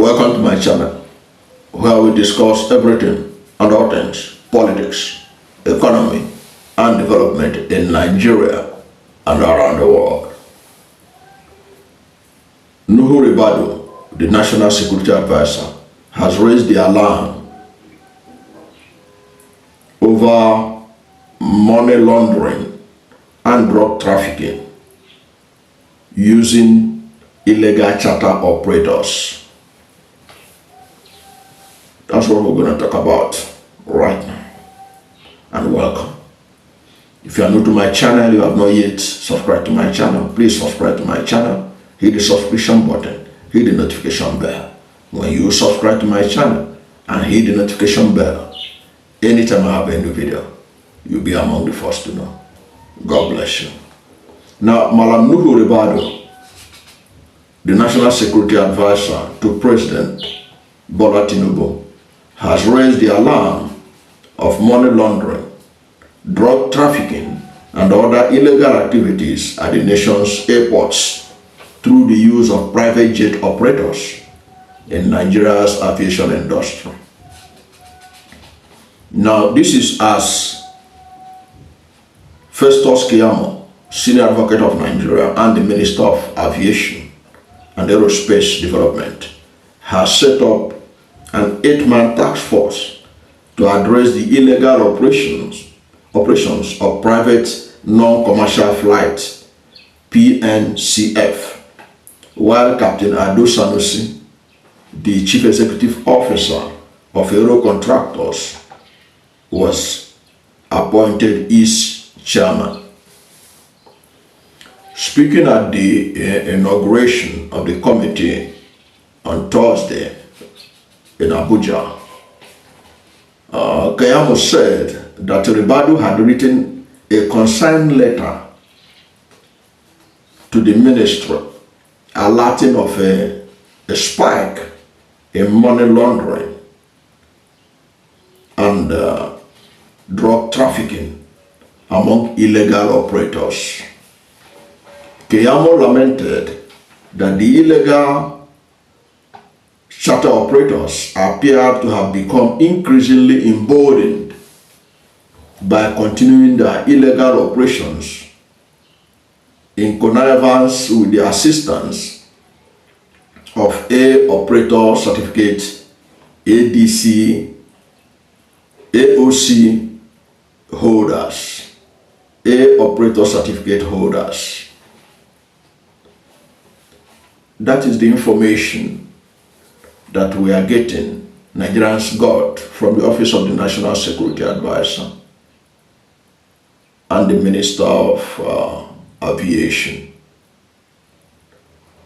Welcome to my channel, where we discuss everything and all things, politics, economy, and development in Nigeria and around the world. Nuhu Ribadu, the National Security Advisor, has raised the alarm over money laundering and drug trafficking using illegal charter operators. That's what we're going to talk about right now. And welcome. If you are new to my channel, you have not yet subscribed to my channel, please subscribe to my channel. Hit the subscription button, hit the notification bell. When you subscribe to my channel and hit the notification bell, anytime I have a new video, you'll be among the first to know. God bless you. Now, Mallam Nuhu Ribadu, the National Security Advisor to President Bola Tinubu, has raised the alarm of money laundering, drug trafficking, and other illegal activities at the nation's airports through the use of private jet operators in Nigeria's aviation industry. Now, this is as Festus Keyamo, Senior Advocate of Nigeria and the Minister of Aviation and Aerospace Development, has set up an 8-man task force to address the illegal operations of private non-commercial flights, PNCF, while Captain Ado Sanusi, the Chief Executive Officer of Aero Contractors, was appointed its chairman. Speaking at the inauguration of the committee on Thursday in Abuja, Keyamo said that Ribadu had written a consigned letter to the ministry alerting of a spike in money laundering and drug trafficking among illegal operators. Keyamo lamented that the illegal charter operators appear to have become increasingly emboldened by continuing their illegal operations in connivance with the assistance of A Operator Certificate, ADC, AOC holders, A Operator Certificate holders. That is the information that we are getting, Nigerians got from the Office of the National Security Advisor and the Minister of Aviation,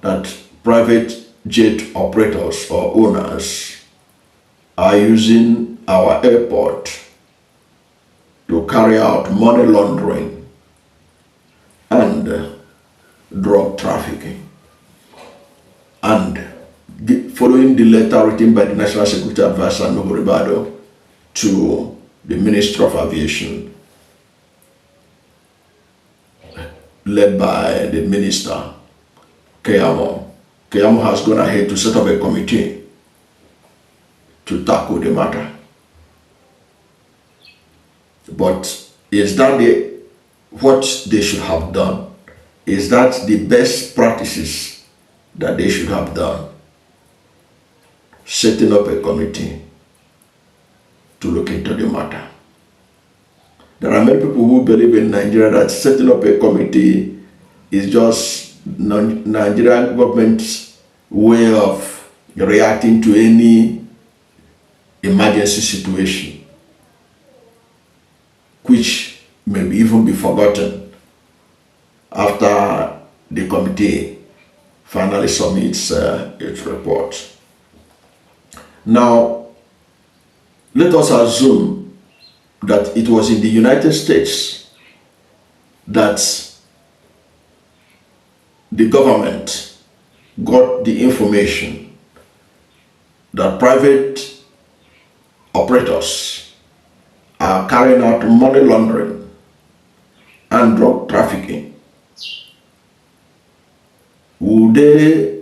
that private jet operators or owners are using our airport to carry out money laundering and drug trafficking. And following the letter written by the National Security Advisor Nuhu Ribadu to the Minister of Aviation, led by the Minister Keyamo, Keyamo has gone ahead to set up a committee to tackle the matter. But is that what they should have done? Is that the best practices that they should have done? Setting up a committee to look into the matter. There are many people who believe in Nigeria that setting up a committee is just Nigerian government's way of reacting to any emergency situation, which may even be forgotten after the committee finally submits its report. Now, let us assume that it was in the United States that the government got the information that private operators are carrying out money laundering and drug trafficking. Would they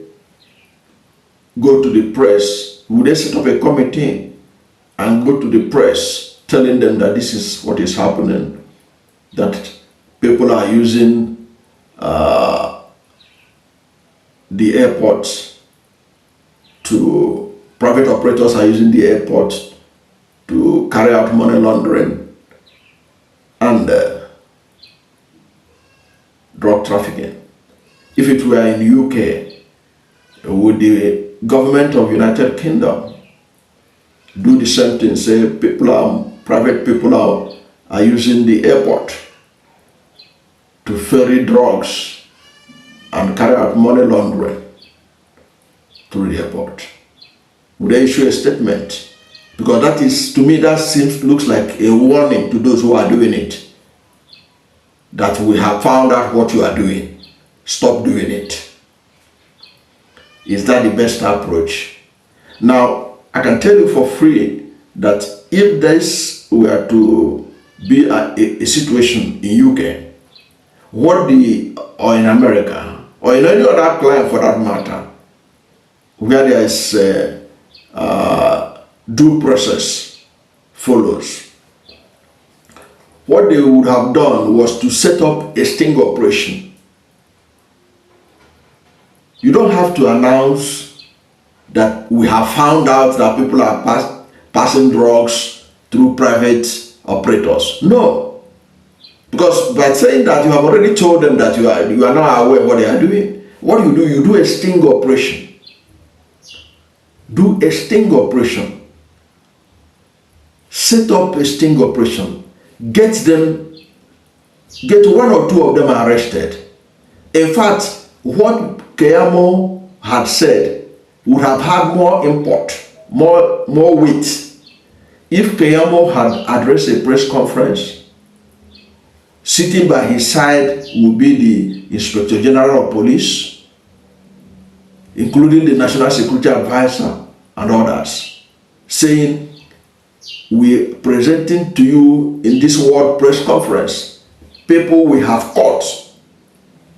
go to the press? Would they set up a committee and go to the press telling them that this is what is happening, that people are using the airports private operators are using the airports to carry out money laundering and drug trafficking? If it were in UK, would the government of United Kingdom do the same thing? Say private people are using the airport to ferry drugs and carry out money laundering through the airport? Would they issue a statement? Because that is, to me, looks like a warning to those who are doing it, that we have found out what you are doing. Stop doing it. Is that the best approach? Now, I can tell you for free that if this were to be a situation in UK, or in America, or in any other client for that matter, where there is due process follows, what they would have done was to set up a sting operation. You don't have to announce that we have found out that people are passing drugs through private operators. No. Because by saying that, you have already told them that you are not aware of what they are doing. What do? You do a sting operation. Do a sting operation. Set up a sting operation. Get one or two of them arrested. In fact, what Keyamo had said would have had more import, more weight, if Keyamo had addressed a press conference. Sitting by his side would be the Inspector General of Police, including the National Security Advisor and others, saying, we are presenting to you in this world press conference people we have caught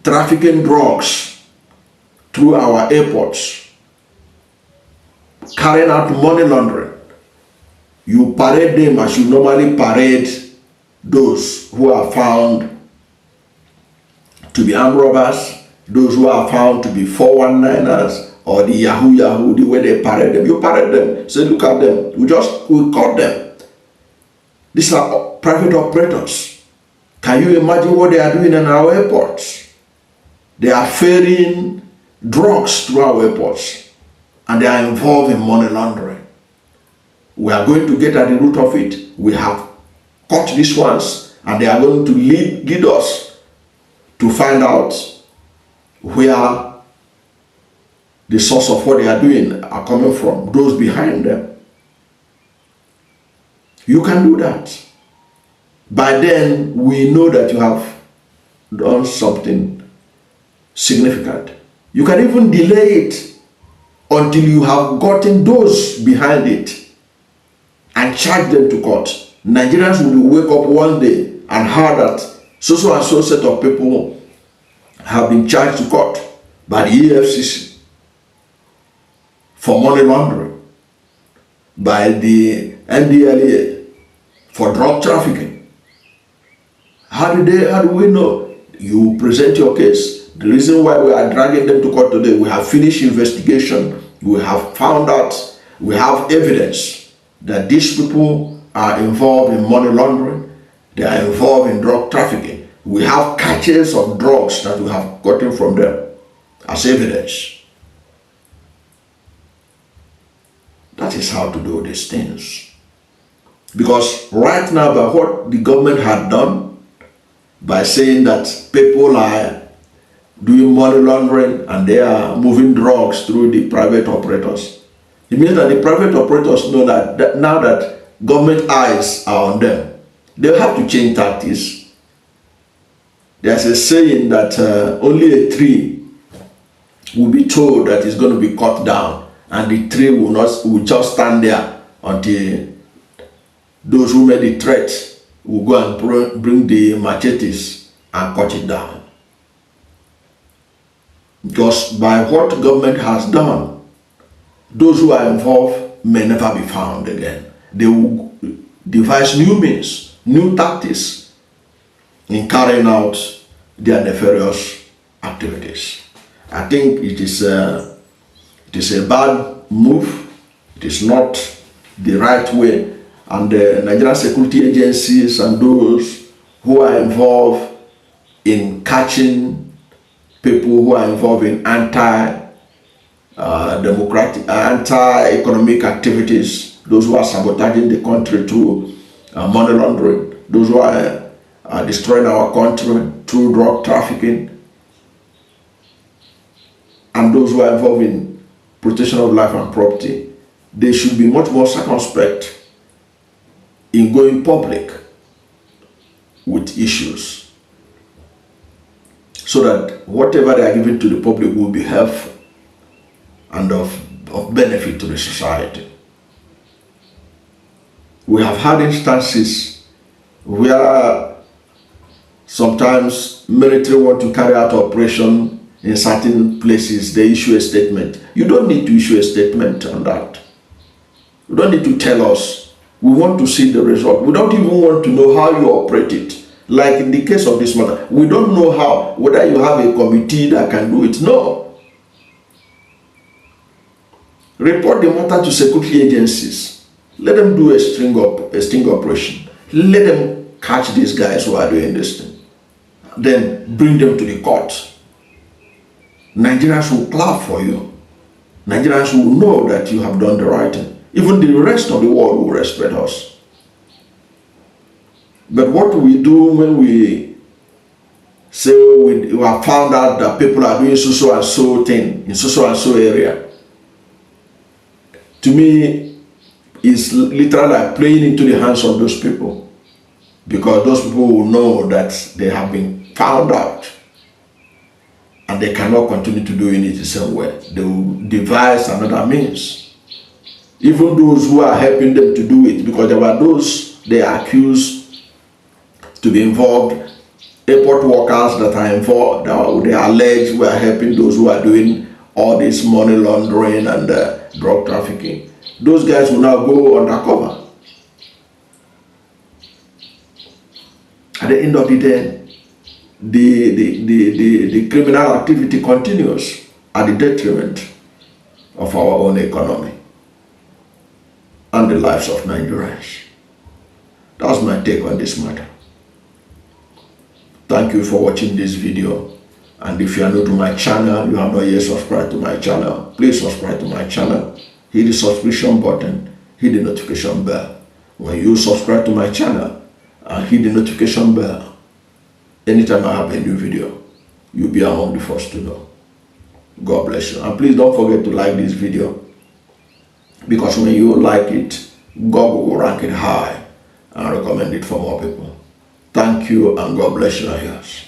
trafficking drugs through our airports, carrying out money laundering. You parade them as you normally parade those who are found to be armed robbers, those who are found to be 419ers, or the Yahoo, the way they parade them. You parade them, say, look at them, we caught them. These are private operators. Can you imagine what they are doing in our airports? They are ferrying drugs through our airports, and they are involved in money laundering. We are going to get at the root of it. We have caught these ones, and they are going to lead us to find out where the source of what they are doing are coming from, those behind them. You can do that. By then, we know that you have done something significant. You can even delay it until you have gotten those behind it and charge them to court. Nigerians will wake up one day and hear that so and so set of people have been charged to court by the EFCC for money laundering, by the NDLEA for drug trafficking. How do we know? You present your case. The reason why we are dragging them to court today, we have finished investigation. We have found out, we have evidence that these people are involved in money laundering. They are involved in drug trafficking. We have catches of drugs that we have gotten from them as evidence. That is how to do these things. Because right now, by what the government had done, by saying that people are doing money laundering and they are moving drugs through the private operators, it means that the private operators know that now that government eyes are on them, they'll have to change tactics. There's a saying that only a tree will be told that it's going to be cut down, and the tree will just stand there until those who made the threat will go and bring the machetes and cut it down. Because by what government has done, those who are involved may never be found again. They will devise new means, new tactics in carrying out their nefarious activities. I think it is a bad move. It is not the right way. And the Nigerian security agencies and those who are involved in catching people who are involved in anti-democratic, anti-economic activities, those who are sabotaging the country through money laundering, those who are destroying our country through drug trafficking, and those who are involved in protection of life and property, they should be much more circumspect in going public with issues, so that whatever they are giving to the public will be helpful and of benefit to the society. We have had instances where sometimes military want to carry out operation in certain places, they issue a statement. You don't need to issue a statement on that. You don't need to tell us. We want to see the result. We don't even want to know how you operate it. Like in the case of this matter, we don't know how, whether you have a committee that can do it. No. Report the matter to security agencies. Let them do a sting operation. Let them catch these guys who are doing this thing. Then bring them to the court. Nigerians will clap for you. Nigerians will know that you have done the right thing. Even the rest of the world will respect us. But what we do when we say we have found out that people are doing so and so thing in so and so area, to me is literally like playing into the hands of those people, because those people will know that they have been found out and they cannot continue to doing it the same way. They will devise another means. Even those who are helping them to do it, because there were those they accused to be involved, airport workers that are involved, they are alleged were helping those who are doing all this money laundering and drug trafficking. Those guys will now go undercover. At the end of the day, the criminal activity continues at the detriment of our own economy and the lives of Nigerians. That's my take on this matter. Thank you for watching this video. And if you are new to my channel, you have not yet subscribed to my channel, please subscribe to my channel. Hit the subscription button, hit the notification bell. When you subscribe to my channel and hit the notification bell, anytime I have a new video, you'll be among the first to know. God bless you. And please don't forget to like this video, because when you like it, God will rank it high and recommend it for more people. Thank you, and God bless you and yours.